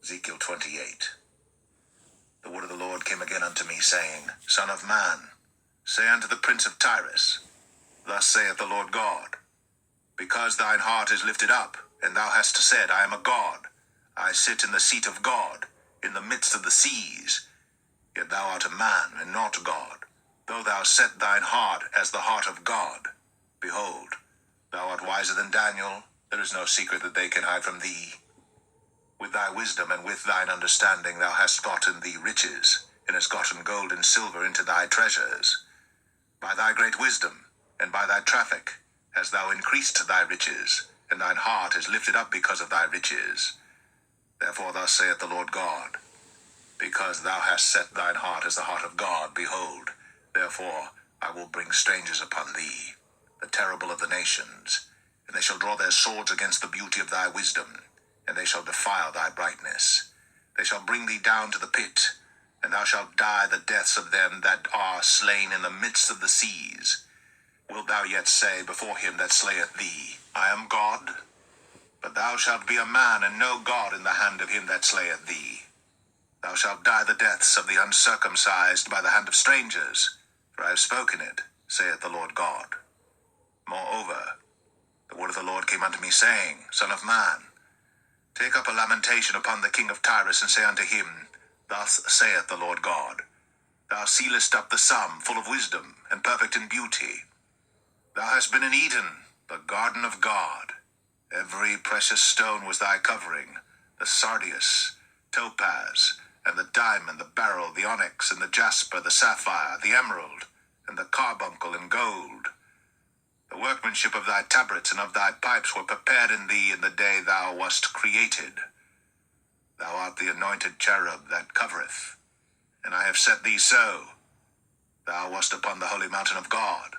Ezekiel 28. The word of the Lord came again unto me, saying, Son of man, say unto the prince of Tyrus, Thus saith the Lord God, Because thine heart is lifted up, and thou hast said, I am a god, I sit in the seat of God, in the midst of the seas, yet thou art a man, and not God. Though thou set thine heart as the heart of God, behold, thou art wiser than Daniel, there is no secret that they can hide from thee. With thy wisdom and with thine understanding thou hast gotten thee riches, and hast gotten gold and silver into thy treasures. By thy great wisdom, and by thy traffic, hast thou increased thy riches, and thine heart is lifted up because of thy riches. Therefore thus saith the Lord God, Because thou hast set thine heart as the heart of God, behold, therefore I will bring strangers upon thee, the terrible of the nations, and they shall draw their swords against the beauty of thy wisdom, and they shall defile thy brightness. They shall bring thee down to the pit, and thou shalt die the deaths of them that are slain in the midst of the seas. Wilt thou yet say before him that slayeth thee, I am God? But thou shalt be a man, and no God in the hand of him that slayeth thee. Thou shalt die the deaths of the uncircumcised by the hand of strangers, for I have spoken it, saith the Lord God. Moreover, the word of the Lord came unto me, saying, Son of man, take up a lamentation upon the king of Tyrus, and say unto him, Thus saith the Lord God, Thou sealest up the sum, full of wisdom, and perfect in beauty. Thou hast been in Eden, the garden of God. Every precious stone was thy covering, the sardius, topaz, and the diamond, the beryl, the onyx, and the jasper, the sapphire, the emerald, and the carbuncle, and gold. The workmanship of thy tabrets and of thy pipes were prepared in thee in the day thou wast created. Thou art the anointed cherub that covereth, and I have set thee so. Thou wast upon the holy mountain of God.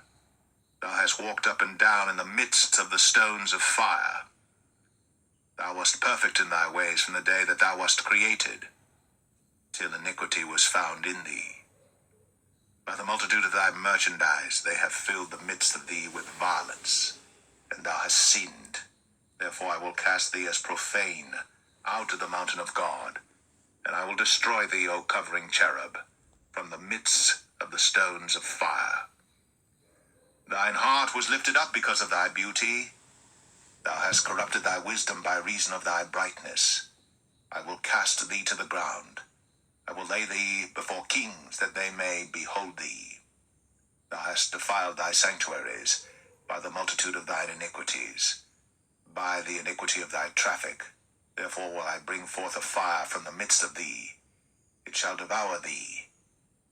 Thou hast walked up and down in the midst of the stones of fire. Thou wast perfect in thy ways from the day that thou wast created, till iniquity was found in thee. By the multitude of thy merchandise they have filled the midst of thee with violence, and thou hast sinned. Therefore I will cast thee as profane out of the mountain of God, and I will destroy thee, O covering cherub, from the midst of the stones of fire. Thine heart was lifted up because of thy beauty. Thou hast corrupted thy wisdom by reason of thy brightness. I will cast thee to the ground. I will lay thee before kings, that they may behold thee. Thou hast defiled thy sanctuaries by the multitude of thine iniquities, by the iniquity of thy traffic. Therefore will I bring forth a fire from the midst of thee. It shall devour thee,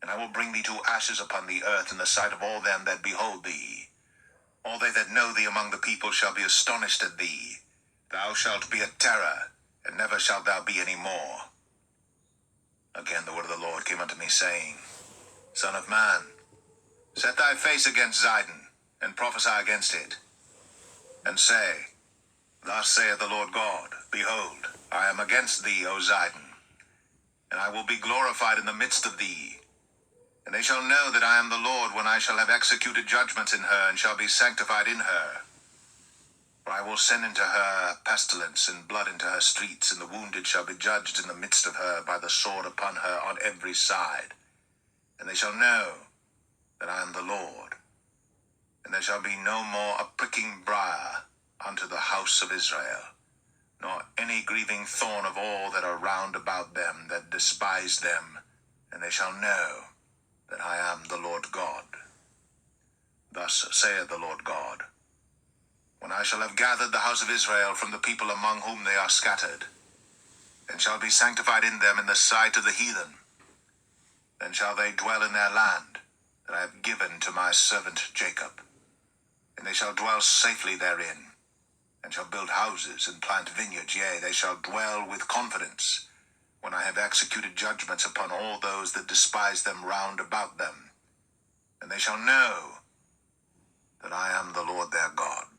and I will bring thee to ashes upon the earth in the sight of all them that behold thee. All they that know thee among the people shall be astonished at thee. Thou shalt be a terror, and never shalt thou be any more. Again the word of the Lord came unto me, saying, Son of man, set thy face against Zidon, and prophesy against it, and say, Thus saith the Lord God, Behold, I am against thee, O Zidon, and I will be glorified in the midst of thee. And they shall know that I am the Lord when I shall have executed judgments in her, and shall be sanctified in her. For I will send into her pestilence and blood into her streets, and the wounded shall be judged in the midst of her by the sword upon her on every side. And they shall know that I am the Lord. And there shall be no more a pricking briar unto the house of Israel, nor any grieving thorn of all that are round about them that despise them. And they shall know that I am the Lord God. Thus saith the Lord God, When I shall have gathered the house of Israel from the people among whom they are scattered, and shall be sanctified in them in the sight of the heathen, then shall they dwell in their land that I have given to my servant Jacob, and they shall dwell safely therein, and shall build houses and plant vineyards, yea, they shall dwell with confidence, when I have executed judgments upon all those that despise them round about them. And they shall know that I am the Lord their God.